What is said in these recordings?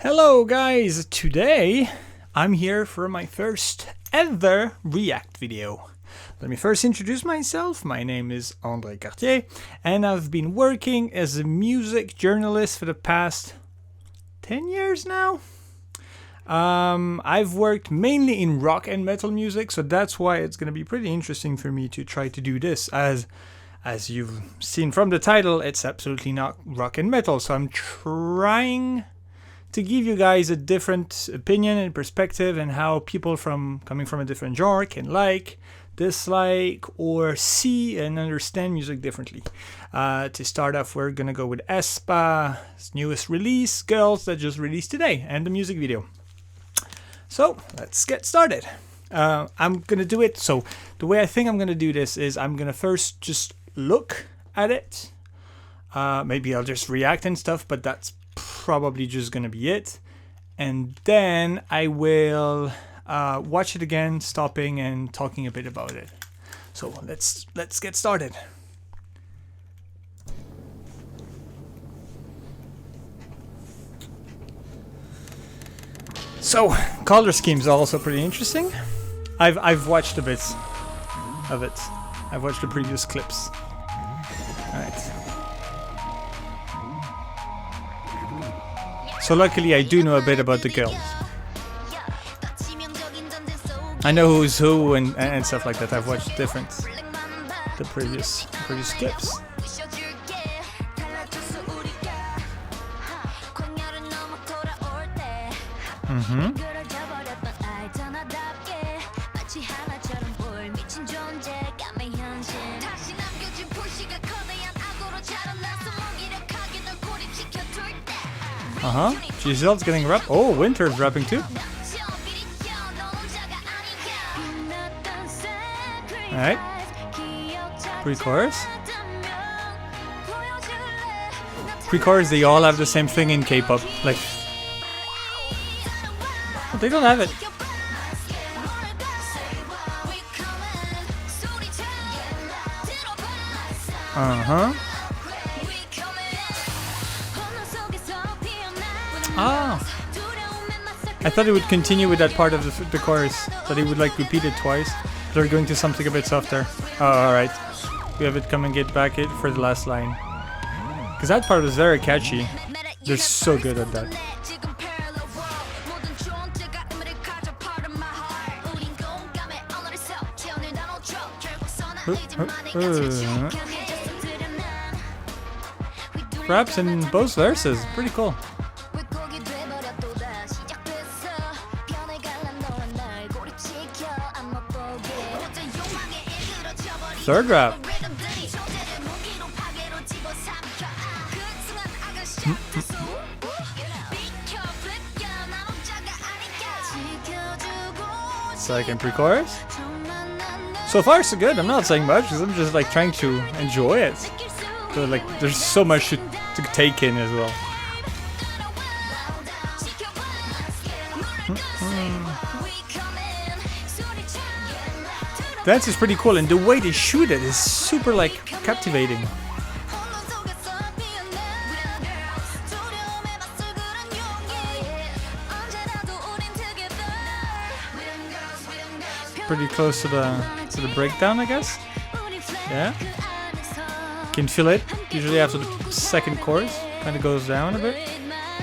Hello guys, today I'm here for my first ever React video. Let me first introduce myself. My name is André Cartier and I've been working as a music journalist for the past 10 years now. I've worked mainly in rock and metal music, so that's why it's going to be pretty interesting for me to try to do this. As you've seen from the title, it's absolutely not rock and metal, so I'm trying to give you guys a different opinion and perspective and how people coming from a different genre can dislike, or see and understand music differently. To start off, we're gonna go with Aespa's newest release, Girls, that just released today, and the music video. So let's get started. I'm gonna do it. So the way I think I'm gonna do this is I'm gonna first just look at it. Maybe I'll just react and stuff, but that's probably just gonna be it. And then I will watch it again, stopping and talking a bit about it. So let's get started. So color schemes are also pretty interesting. I've watched a bit of it. I've watched the previous clips. Alright. So luckily I do know a bit about the girls. I know who's who and stuff like that. I've watched the previous clips. Giselle's getting rap. Oh, Winter's rapping too. Alright. Pre-chorus. Pre-chorus, they all have the same thing in K-pop. Like, but they don't have it. I thought it would continue with that part of the chorus, that he would like repeat it twice. They're going to something a bit softer. Oh, alright. We have it come and get back it for the last line. Because that part was very catchy. They're so good at that. Raps in both verses. Pretty cool. Third rap. Second pre-chorus. So far so good. I'm not saying much because I'm just like trying to enjoy it. So like there's so much to take in as well. Dance is pretty cool, and the way they shoot it is super like captivating. Pretty close to the breakdown, I guess. Yeah, can feel it. Usually after the second chorus, kind of goes down a bit,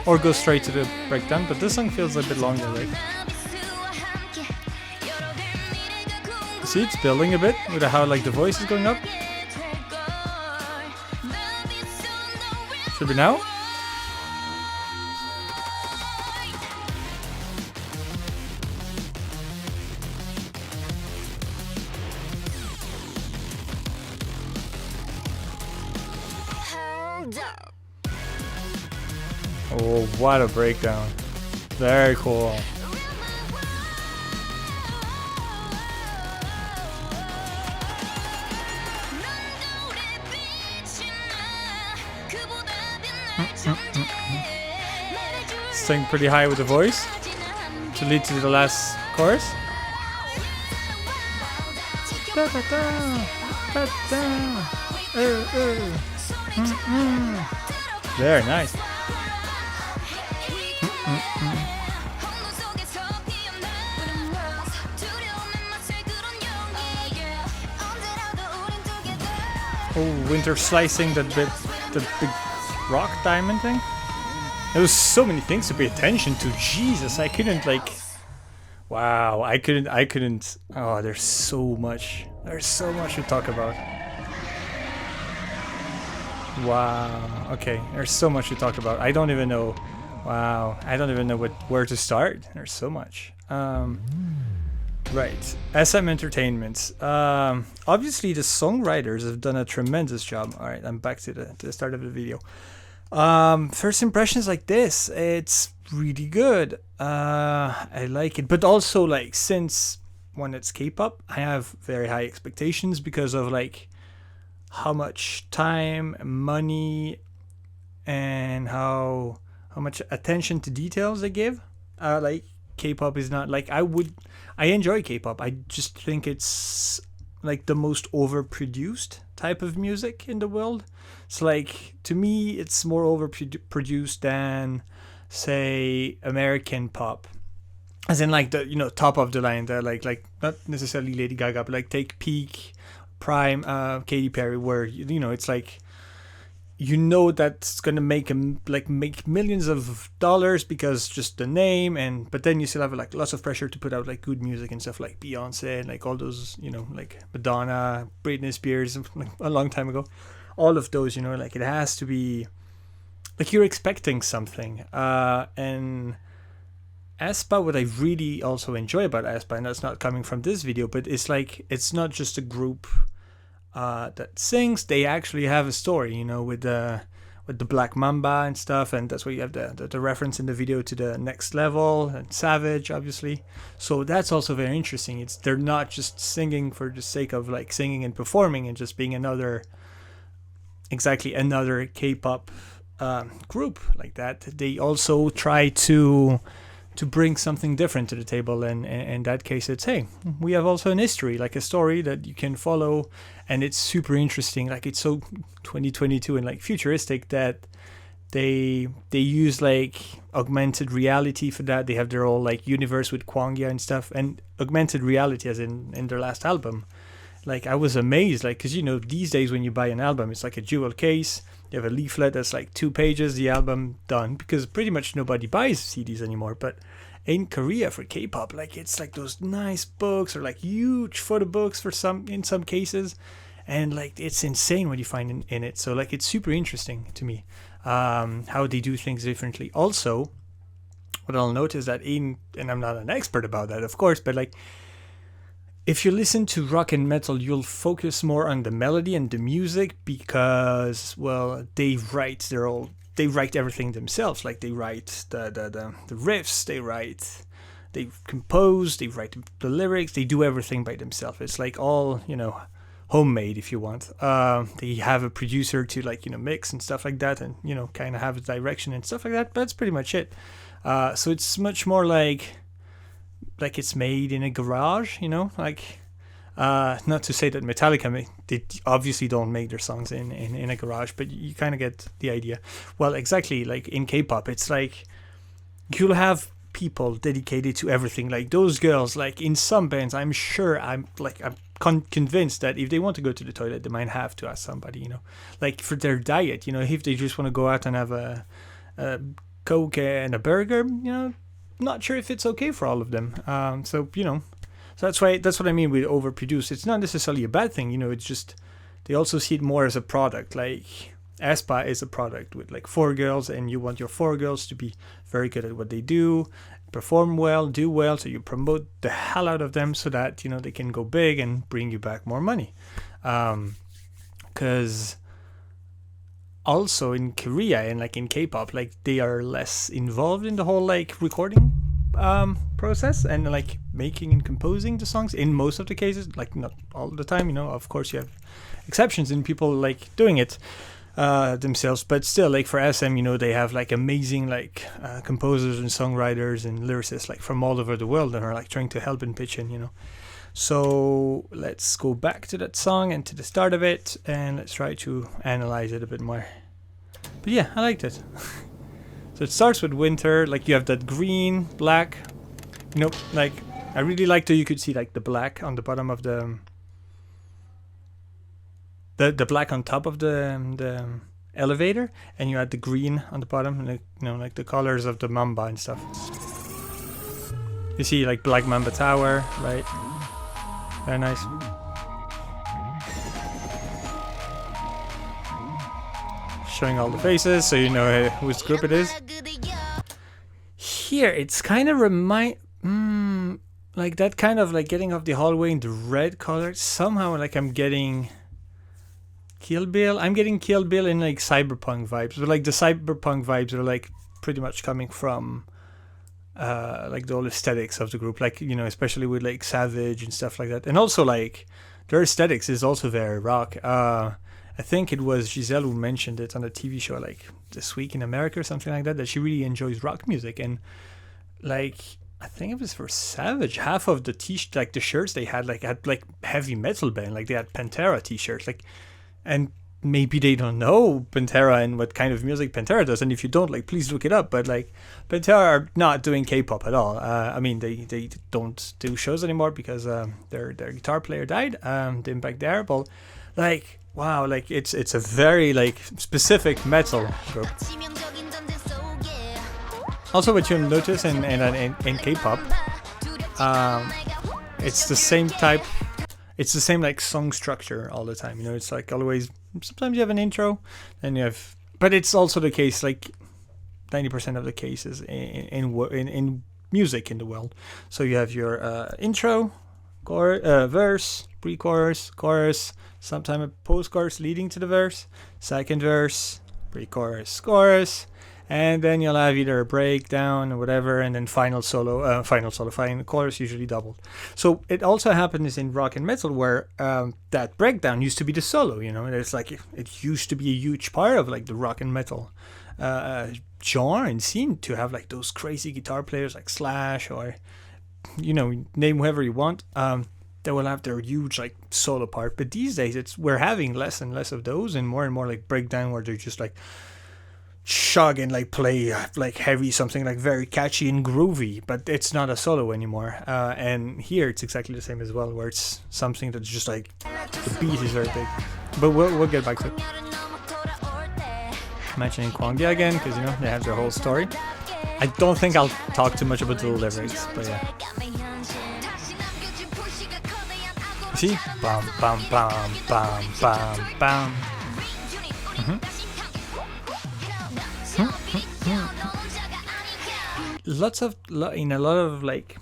or goes straight to the breakdown. But this song feels a bit longer, right? See, it's building a bit with how like the voice is going up. Should be now. Oh, what a breakdown. Very cool. Staying pretty high with the voice to lead to the last chorus. Very nice. Oh, winter slicing that bit, the big rock diamond thing. There was so many things to pay attention to. Jesus, I couldn't like. Wow, I couldn't. Oh, there's so much. There's so much to talk about. Wow. Okay, there's so much to talk about. I don't even know. Wow, I don't even know where to start. There's so much. Right, SM Entertainment. Obviously, the songwriters have done a tremendous job. All right, I'm back to the start of the video. First impressions like this, it's really good. I like it, but also like since when it's K-pop, I have very high expectations because of like how much time, money, and how much attention to details they give. Like K-pop is not like I enjoy K-pop. I just think it's like the most overproduced type of music in the world. It's like, to me, it's more overproduced than, say, American pop. As in, like, the, top of the line. The, like not necessarily Lady Gaga, but, like, take Peak, Prime, Katy Perry, where, it's like, that's going to make millions of dollars because just the name, but then you still have, like, lots of pressure to put out, like, good music and stuff like Beyonce and, like, all those, like, Madonna, Britney Spears, like, a long time ago. All of those, like it has to be like you're expecting something. And Aespa, what I really also enjoy about Aespa, and that's not coming from this video, but it's like it's not just a group that sings. They actually have a story, with the Black Mamba and stuff, and that's where you have the reference in the video to the Next Level and Savage, obviously. So that's also very interesting. They're not just singing for the sake of like singing and performing and just being another K-pop group like that. They also try to bring something different to the table, and in that case it's, hey, we have also an history, like a story that you can follow, and it's super interesting. Like it's so 2022 and like futuristic that they use like augmented reality for that. They have their whole like universe with Kwangya and stuff, and augmented reality as in their last album. Like, I was amazed, like, because, these days when you buy an album, it's like a jewel case. You have a leaflet that's like 2 pages, the album done, because pretty much nobody buys CDs anymore. But in Korea for K-pop, like, it's like those nice books or like huge photo books in some cases. And like, it's insane what you find in it. So like, it's super interesting to me how they do things differently. Also, what I'll note is that and I'm not an expert about that, of course, but like, if you listen to rock and metal, you'll focus more on the melody and the music because, well, they write everything themselves. Like they write the riffs, they compose, they write the lyrics, they do everything by themselves. It's like all, homemade if you want. They have a producer to like, mix and stuff like that and, kind of have a direction and stuff like that. But that's pretty much it. So it's much more like it's made in a garage, like not to say that Metallica they obviously don't make their songs in a garage, but you kind of get the idea. Well, exactly, like in K-pop, it's like you'll have people dedicated to everything. Like those girls, like in some bands, I'm convinced that if they want to go to the toilet, they might have to ask somebody, like for their diet, if they just want to go out and have a Coke and a burger, not sure if it's okay for all of them. So that's what I mean with overproduced. It's not necessarily a bad thing, it's just they also see it more as a product. Like Aespa is a product with like 4 girls, and you want your 4 girls to be very good at what they do, perform well, do well, so you promote the hell out of them so that they can go big and bring you back more money. Because also in Korea and like in K-pop, like they are less involved in the whole like recording process and like making and composing the songs in most of the cases, like not all the time, of course you have exceptions in people like doing it themselves, but still, like for SM, they have like amazing like composers and songwriters and lyricists like from all over the world that are like trying to help and pitch in. So let's go back to that song and to the start of it, and let's try to analyze it a bit more. But yeah, I liked it. So it starts with winter, like you have that green, black, like I really liked how you could see like the black on the bottom of the the black on top of the elevator, and you add the green on the bottom, like, you know, like the colors of the Mamba and stuff. You see, like, Black Mamba Tower, right? Very nice. Showing all the faces, so you know whose group it is. Here, it's kind of like that kind of like getting off the hallway in the red color. Somehow, like, I'm getting Kill Bill. I'm getting Kill Bill in like cyberpunk vibes, but like the cyberpunk vibes are like pretty much coming from like the whole aesthetics of the group, like, you know, especially with like Savage and stuff like that, and also like their aesthetics is also very rock. I think it was Giselle who mentioned it on a TV show like This Week in America or something like that, that she really enjoys rock music. And like, I think it was for Savage, half of the like the shirts they had like heavy metal band, like they had Pantera t-shirts, like, and maybe they don't know Pantera and what kind of music Pantera does, and if you don't, like, please look it up. But like, Pantera are not doing K-pop at all. I mean, they don't do shows anymore because their guitar player died. The impact there, but like, wow, like it's a very like specific metal group. Also, what you'll notice in K-pop, it's the same type. It's the same like song structure all the time. You know, it's like always. Sometimes you have an intro, and you have, but it's also the case like 90% of the cases in music in the world. So you have your intro, verse, pre-chorus, chorus, sometimes a post-chorus leading to the verse, second verse, pre-chorus, chorus, and then you'll have either a breakdown or whatever, and then final chorus, usually doubled. So it also happens in rock and metal where that breakdown used to be the solo, you know, and it's like it used to be a huge part of like the rock and metal genre and scene to have like those crazy guitar players like Slash or, you know, name whoever you want. They will have their huge like solo part, but these days we're having less and less of those and more like breakdown where they're just like chug and like play like heavy something like very catchy and groovy, but it's not a solo anymore. And here it's exactly the same as well, where it's something that's just like the beat is very big. But we'll get back to it. Mentioning Kwangya again because, you know, they have their whole story. I don't think I'll talk too much about the lyrics, but yeah. You see? Bam, bam, bam, bam, bam, bam. In a lot of like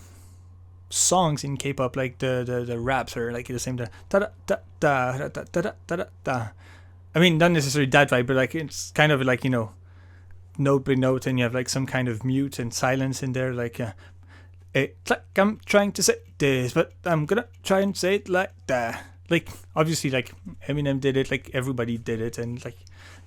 songs in K-pop, like the raps are like the same. Da da da da da da da da. I mean, not necessarily that vibe, but like it's kind of like, you know, note by note, and you have like some kind of mute and silence in there, like it's like I'm trying to say this, but I'm gonna try and say it like that. Like, obviously, like Eminem did it, like everybody did it, and like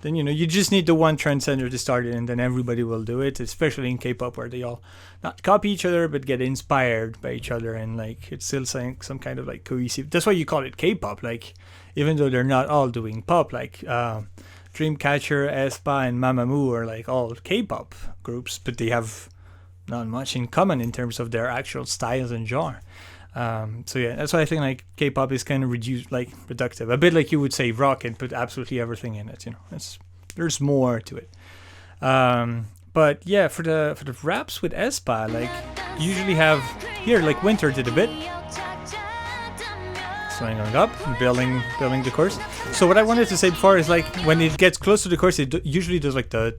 then, you know, you just need the one transcender to start it, and then everybody will do it, especially in K-pop where they all not copy each other but get inspired by each other, and like it's still some kind of like cohesive. That's why you call it K-pop, like even though they're not all doing pop, like Dreamcatcher, Aespa, and Mamamoo are like all K-pop groups, but they have not much in common in terms of their actual styles and genre. So yeah, that's why I think like K-pop is kind of reductive, a bit like you would say rock and put absolutely everything in it. You know, there's more to it. But yeah, for the raps with Aespa, like you usually have here, like Winter did a bit, slowing up, building the chorus. So what I wanted to say before is like when it gets close to the chorus, it usually does like the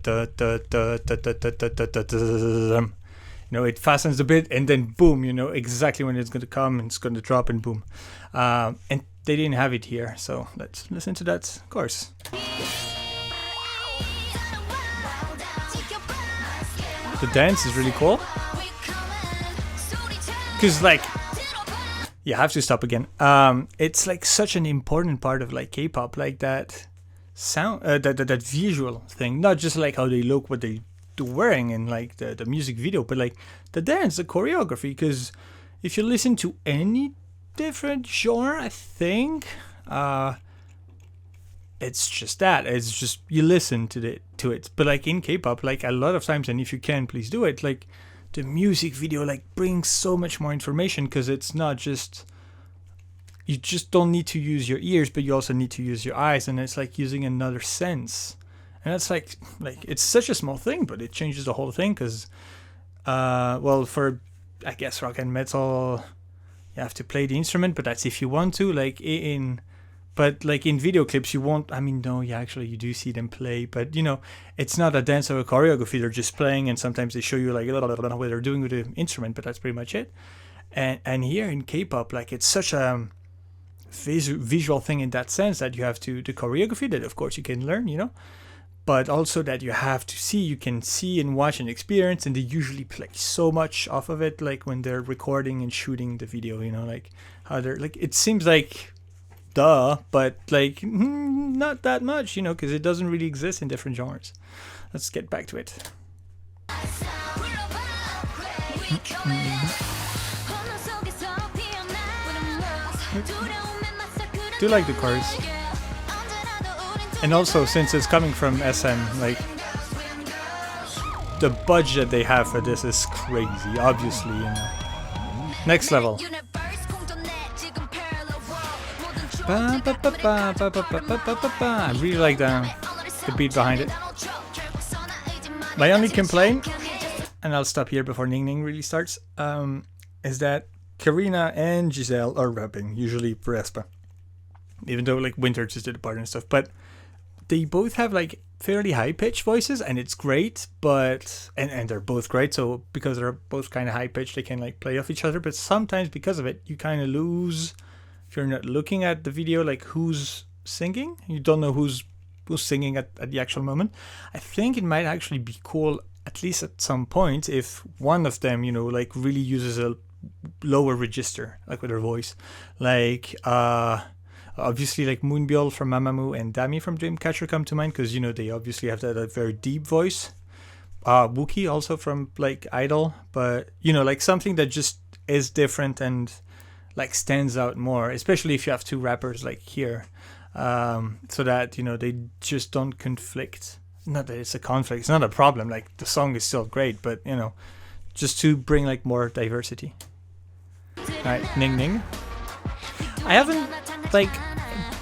you know, it fastens a bit and then boom, you know exactly when it's going to come and it's going to drop and boom. And they didn't have it here, so let's listen to that chorus. The dance is really cool. Because like, you have to stop again. It's like such an important part of like K-pop, like that sound, that visual thing, not just like how they look, what they wearing in like the music video, but like the dance, the choreography. Because if you listen to any different genre, I think it's just that, it's just you listen to it. But like in K-pop, like a lot of times, and if you can, please do it, like the music video like brings so much more information, because it's not just you just don't need to use your ears, but you also need to use your eyes, and it's like using another sense. And that's like it's such a small thing, but it changes the whole thing. Because well, for I guess rock and metal, you have to play the instrument, but that's if you want to. But like in video clips, you won't. I mean, no, yeah, actually, you do see them play, but you know, it's not a dance or a choreography. They're just playing, and sometimes they show you like what they're doing with the instrument, but that's pretty much it. And here in K-pop, like it's such a visual thing in that sense that you have to the choreography that of course you can learn, you know, but also that you have to see. You can see and watch and experience, and they usually play so much off of it, like when they're recording and shooting the video, you know, like how they're like. It seems like but like not that much, you know, because it doesn't really exist in different genres. Let's get back to it. Do like the chorus, and also since it's coming from SM, like the budget they have for this is crazy, obviously, you know. Next level. I really like the beat behind it. My only complaint, and I'll stop here before Ning Ning really starts, is that Karina and Giselle are rapping, usually for Aespa. Even though like Winter just did the part and stuff, but they both have like fairly high pitched voices, and it's great, but and they're both great, so because they're both kind of high pitched, they can like play off each other, but sometimes because of it, you kind of lose. If you're not looking at the video, like who's singing, you don't know who's singing at the actual moment. I think it might actually be cool, at least at some point, if one of them, you know, like really uses a lower register, like with her voice. Like, obviously, like Moonbyul from Mamamoo and Dami from Dreamcatcher come to mind, because, you know, they obviously have that very deep voice. Wookie also from, like, Idol, but, you know, like something that just is different and like stands out more, especially if you have two rappers like here, so that, you know, they just don't conflict. Not that it's a conflict, it's not a problem, like the song is still great, but you know, just to bring like more diversity. Alright, Ning Ning. I haven't, like,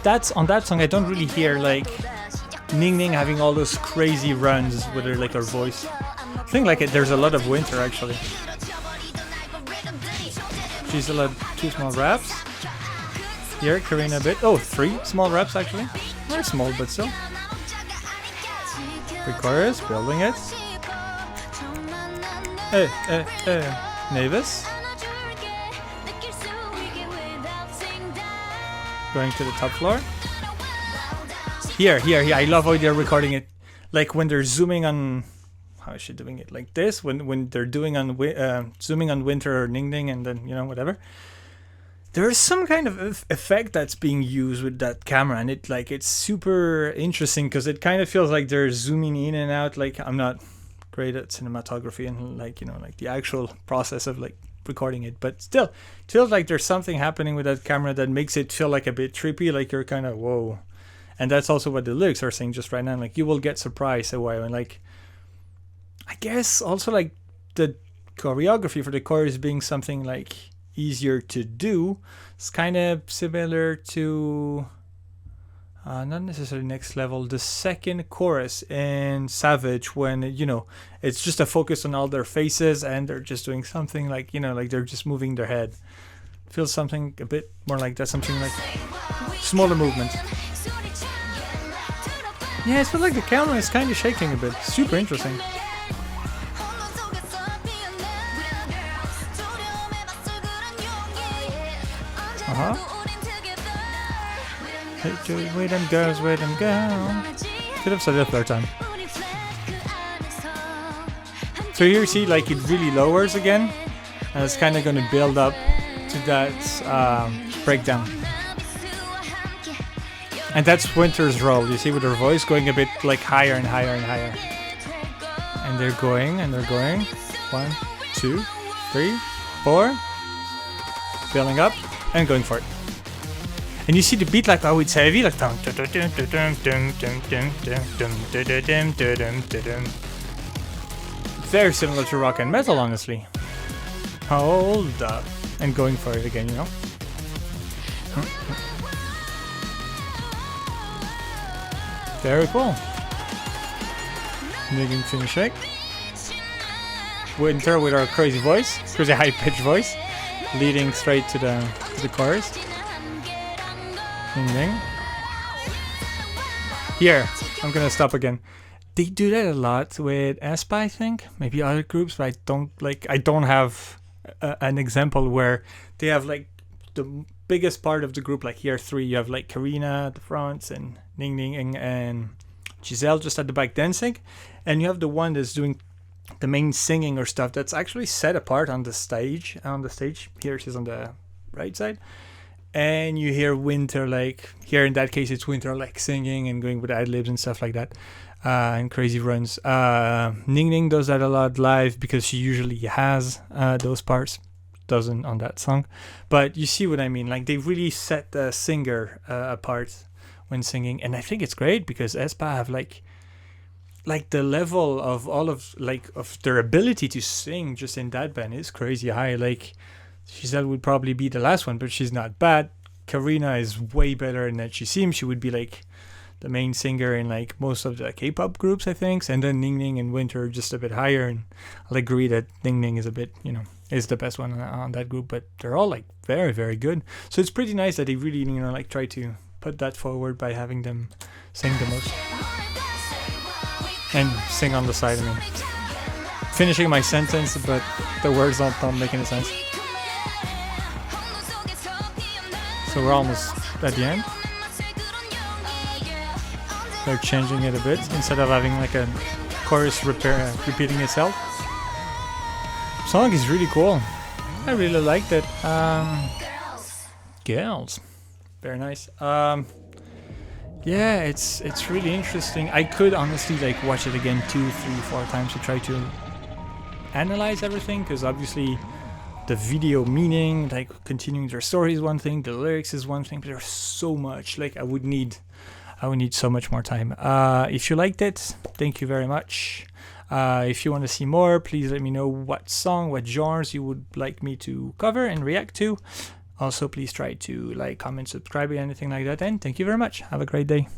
that's on that song I don't really hear like Ning Ning having all those crazy runs with her, like her voice. I think like there's a lot of Winter actually. She's allowed 2 small raps. Here, Karina a bit. Oh, 3 small raps actually. Very small, but still. The chorus, building it. Navis. Going to the top floor. Here. I love how they're recording it. Like when they're zooming on. How is she doing it? Like this, when they're doing on zooming on Winter or Ning Ning, and then, you know, whatever. There is some kind of effect that's being used with that camera, and it's super interesting because it kind of feels like they're zooming in and out. Like, I'm not great at cinematography and like, you know, like the actual process of like recording it, but still, it feels like there's something happening with that camera that makes it feel like a bit trippy. Like you're kind of whoa, and that's also what the lyrics are saying just right now. Like you will get surprised a while, and like. I guess also like the choreography for the chorus being something like easier to do. It's kind of similar to not necessarily Next Level, the second chorus in Savage, when, you know, it's just a focus on all their faces and they're just doing something like, you know, like they're just moving their head. Feels something a bit more like that, something like smaller movement. Yeah, it feels like the camera is kind of shaking a bit. Super interesting. Wait them girls, wait them girls. Could have said it a third time. So here you see like it really lowers again, and it's kind of going to build up to that breakdown. And that's Winter's role, you see, with her voice going a bit like higher and higher and higher. And they're going and they're going. 1, 2, 3, 4. Building up and going for it. And you see the beat, like, oh, it's heavy, like very similar to rock and metal, honestly. Hold up. And going for it again, you know. Very cool. Making finishing. Winter with our crazy voice, crazy high-pitched voice, leading straight to the chorus. Ding ding. Here, I'm gonna stop again. They do that a lot with Aespa, I think. Maybe other groups, but I don't have an example where they have like the biggest part of the group. Like here, three. You have like Karina at the front, and Ning Ning and Giselle just at the back dancing, and you have the one that's doing the main singing or stuff that's actually set apart on the stage. Here she's on the right side, and you hear Winter, like here in that case it's Winter like singing and going with ad-libs and stuff like that, and crazy runs. Ning Ning does that a lot live because she usually has those parts, doesn't on that song, but you see what I mean. Like they really set the singer apart when singing, and I think it's great because Aespa have like the level of all of their ability to sing just in that band is crazy high. Like Giselle would probably be the last one, but she's not bad. Karina is way better than she seems. She would be like the main singer in like most of the K-pop groups, I think. And then Ning Ning and Winter are just a bit higher, and I'll agree that Ning Ning is a bit, is the best one on that group, but they're all like very, very good. So it's pretty nice that they really, like try to put that forward by having them sing the most. And sing on the side, finishing my sentence, but the words don't make any sense. So we're almost at the end. They're changing it a bit instead of having like a chorus repeating itself. Song is really cool. I really liked it. Girls, very nice. Yeah, it's really interesting. I could honestly like watch it again 2, 3, 4 times to try to analyze everything, because obviously the video meaning, like continuing their story is one thing, the lyrics is one thing, but there's so much. Like I would need so much more time. If you liked it, thank you very much. If you want to see more, please let me know what song, what genres you would like me to cover and react to. Also, please try to like, comment, subscribe, or anything like that. And thank you very much. Have a great day.